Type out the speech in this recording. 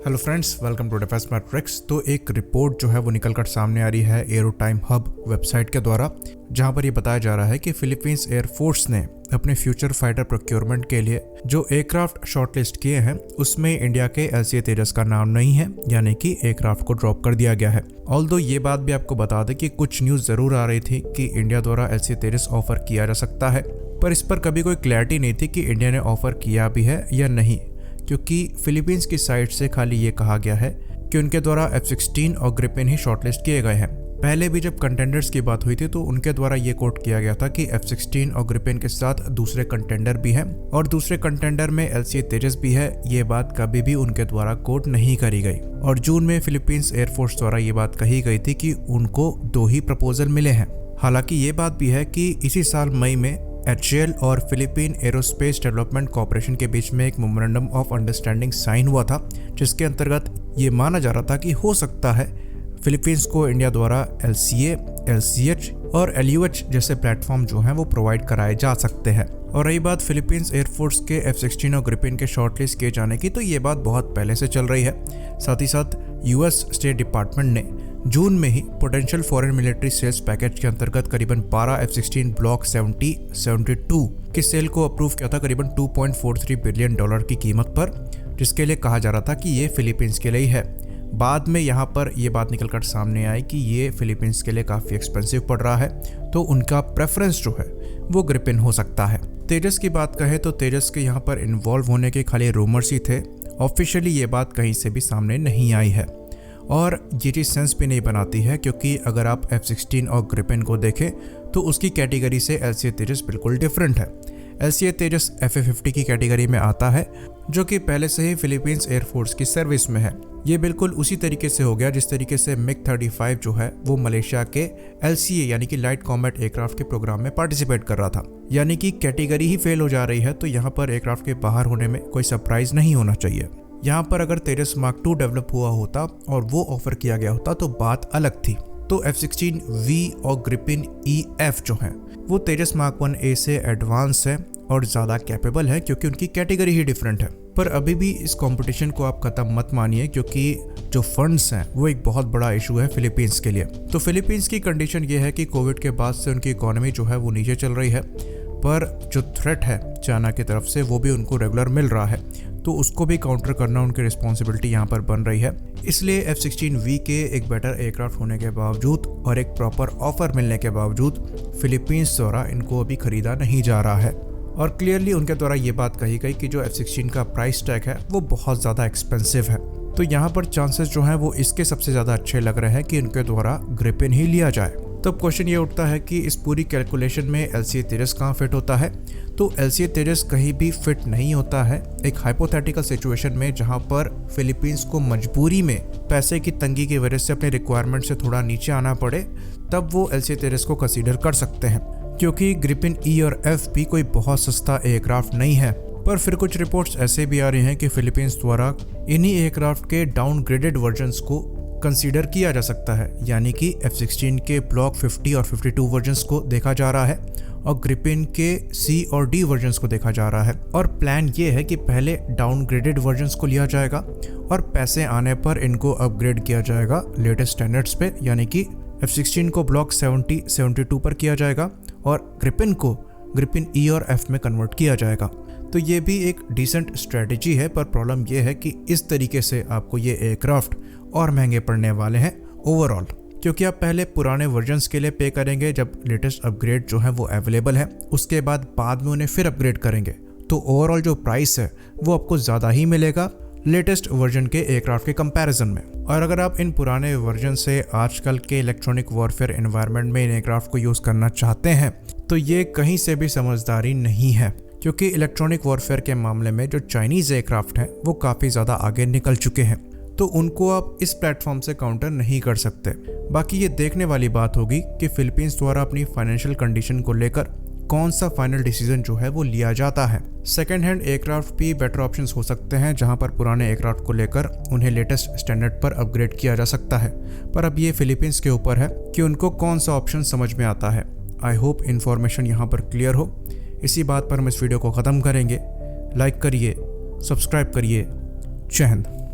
Hello friends, welcome to defence matrix. तो एक report जो है वो निकल कर सामने आ रही है एरो टाइम हब वेबसाइट के द्वारा, जहां पर ये बताया जा रहा है कि फिलीपींस एयरफोर्स ने अपने फ्यूचर फाइटर प्रोक्योरमेंट के लिए जो एयरक्राफ्ट शॉर्टलिस्ट किए हैं उसमें इंडिया के LCA तेजस का नाम नहीं है, यानी कि एयरक्राफ्ट को ड्रॉप कर दिया गया है। ऑल्दो ये बात भी आपको बता दें कि कुछ न्यूज़ ज़रूर आ रही थी कि इंडिया द्वारा LCA तेजस ऑफर किया जा सकता है, पर इस पर कभी कोई क्लैरिटी नहीं थी कि इंडिया ने ऑफर किया भी है या नहीं, क्योंकि फिलीपींस की साइड से खाली ये कहा गया है कि उनके द्वारा F-16 और ग्रिपेन ही शॉर्टलिस्ट किए गए हैं। पहले भी जब कंटेंडर्स की बात हुई थी तो उनके द्वारा ये कोट किया गया था कि F-16 और ग्रिपेन के साथ दूसरे कंटेंडर भी हैं और दूसरे कंटेंडर में LCA तेजस भी है। ये बात कभी भी उनके द्वारा कोट नहीं करी गई और जून में फिलीपींस एयरफोर्स द्वारा ये बात कही गई थी कि उनको 2 ही प्रपोजल मिले हैं। हालांकि ये बात भी है कि इसी साल मई में HAL और फिलीपीन एरोस्पेस डेवलपमेंट कॉर्पोरेशन के बीच में एक मेमोरेंडम ऑफ अंडरस्टैंडिंग साइन हुआ था, जिसके अंतर्गत ये माना जा रहा था कि हो सकता है फिलीपींस को इंडिया द्वारा LCA, LCH और LUH जैसे प्लेटफॉर्म जो हैं वो प्रोवाइड कराए जा सकते हैं। और रही बात फिलीपींस एयरफोर्स के F-16 और ग्रिपेन के शॉर्टलिस्ट किए जाने की, तो ये बात बहुत पहले से चल रही है। साथ ही साथ US स्टेट डिपार्टमेंट ने जून में ही potential foreign military sales package के अंतर्गत करीबन 12 F-16 ब्लॉक 70-72 की सेल को अप्रूव किया था करीबन $2.43 बिलियन की कीमत पर, जिसके लिए कहा जा रहा था कि ये फिलीपींस के लिए ही है। बाद में यहाँ पर ये बात निकल कर सामने आई कि ये फिलीपींस के लिए काफ़ी एक्सपेंसिव पड़ रहा है, तो उनका प्रेफरेंस जो है वो ग्रिपेन हो सकता है। तेजस की बात कहें तो तेजस के यहाँ पर इन्वॉल्व होने के खाली रूमर्स ही थे, ऑफिशियली ये बात कहीं से भी सामने नहीं आई है और ये चीज़ सेंस भी नहीं बनाती है, क्योंकि अगर आप F-16 और ग्रिपेन को देखें तो उसकी कैटेगरी से LCA तेजस बिल्कुल डिफरेंट है। LCA तेजस FA-50 की कैटेगरी में आता है, जो कि पहले से ही फिलीपींस एयरफोर्स की सर्विस में है। ये बिल्कुल उसी तरीके से हो गया जिस तरीके से MiG-35 जो है वो मलेशिया के LCA यानी कि लाइट कॉम्बैट एयरक्राफ्ट के प्रोग्राम में पार्टिसिपेट कर रहा था। यानी कि कैटेगरी ही फेल हो जा रही है, तो यहाँ पर एयरक्राफ्ट के बाहर होने में कोई सरप्राइज नहीं होना चाहिए। यहाँ पर अगर तेजस मार्क 2 डेवलप हुआ होता और वो ऑफर किया गया होता तो बात अलग थी। तो F-16V और ग्रिपेन EF जो है वो तेजस मार्क 1A से एडवांस है और ज़्यादा कैपेबल है, क्योंकि उनकी कैटेगरी ही डिफरेंट है। पर अभी भी इस कंपटीशन को आप खत्म मत मानिए, क्योंकि जो फंड्स हैं वो एक बहुत बड़ा इशू है फिलीपींस के लिए। तो फिलीपींस की कंडीशन ये है कि कोविड के बाद से उनकी इकोनॉमी जो है वो नीचे चल रही है, पर जो थ्रेट है चाइना की तरफ से वो भी उनको रेगुलर मिल रहा है, तो उसको भी काउंटर करना उनकी रिस्पॉन्सिबिलिटी यहाँ पर बन रही है। इसलिए F-16V के एक बेटर एयरक्राफ्ट होने के बावजूद और एक प्रॉपर ऑफर मिलने के बावजूद फिलीपींस द्वारा इनको अभी खरीदा नहीं जा रहा है और क्लियरली उनके द्वारा ये बात कही गई कि जो F-16 का प्राइस टैग है वो बहुत ज़्यादा एक्सपेंसिव है। तो यहाँ पर चांसेस जो हैं वो इसके सबसे ज़्यादा अच्छे लग रहे हैं कि उनके द्वारा ग्रिपेन ही लिया जाए। तो क्वेश्चन ये उठता है कि इस पूरी कैलकुलेशन में LCA तेजस कहाँ फिट होता है? तो LCA तेजस कहीं भी फिट नहीं होता है। एक हाइपोथेटिकल सिचुएशन में जहाँ पर फिलीपींस को मजबूरी में पैसे की तंगी की वजह से अपने रिक्वायरमेंट से थोड़ा नीचे आना पड़े, तब वो LCA तेजस को कंसीडर कर सकते हैं, क्योंकि ग्रिपेन E और F भी कोई बहुत सस्ता एयरक्राफ्ट नहीं है। पर फिर कुछ रिपोर्ट्स ऐसे भी आ रही हैं कि फिलीपींस द्वारा इन्हीं एयरक्राफ्ट के डाउनग्रेडेड वर्जन्स को कंसीडर किया जा सकता है, यानी कि F-16 के ब्लॉक 50 और 52 वर्जन्स को देखा जा रहा है और ग्रिपेन के C और D वर्जन्स को देखा जा रहा है। और प्लान ये है कि पहले डाउनग्रेडेड वर्जन्स को लिया जाएगा और पैसे आने पर इनको अपग्रेड किया जाएगा लेटेस्ट स्टैंडर्ड्स पे, यानी कि F-16 को ब्लॉक 70-72 पर किया जाएगा और ग्रिपेन E और F में कन्वर्ट किया जाएगा। तो ये भी एक डिसेंट स्ट्रेटजी है, पर प्रॉब्लम ये है कि इस तरीके से आपको ये एयरक्राफ्ट और महंगे पड़ने वाले हैं ओवरऑल, क्योंकि आप पहले पुराने वर्जन्स के लिए पे करेंगे जब लेटेस्ट अपग्रेड जो है वो अवेलेबल है, उसके बाद में उन्हें फिर अपग्रेड करेंगे, तो ओवरऑल जो प्राइस है वो आपको ज़्यादा ही मिलेगा लेटेस्ट वर्जन के एयरक्राफ्ट के कंपैरिजन में। और अगर आप इन पुराने वर्जन से आजकल के इलेक्ट्रॉनिक वॉरफेयर एनवायरनमेंट में इन एयरक्राफ्ट को यूज़ करना चाहते हैं तो ये कहीं से भी समझदारी नहीं है, क्योंकि इलेक्ट्रॉनिक वॉरफेयर के मामले में जो चाइनीज़ एयरक्राफ्ट हैं वो काफ़ी ज़्यादा आगे निकल चुके हैं, तो उनको आप इस प्लेटफॉर्म से काउंटर नहीं कर सकते। बाकी ये देखने वाली बात होगी कि फिलीपींस द्वारा अपनी फाइनेंशियल कंडीशन को लेकर कौन सा फाइनल डिसीजन जो है वो लिया जाता है। सेकेंड हैंड एयरक्राफ्ट भी बेटर ऑप्शंस हो सकते हैं, जहां पर पुराने एयरक्राफ्ट को लेकर उन्हें लेटेस्ट स्टैंडर्ड पर अपग्रेड किया जा सकता है, पर अब ये फिलीपींस के ऊपर है कि उनको कौन सा ऑप्शन समझ में आता है। आई होप इन्फॉर्मेशन यहाँ पर क्लियर हो। इसी बात पर हम इस वीडियो को ख़त्म करेंगे। लाइक करिए, सब्सक्राइब करिए। जय हिंद।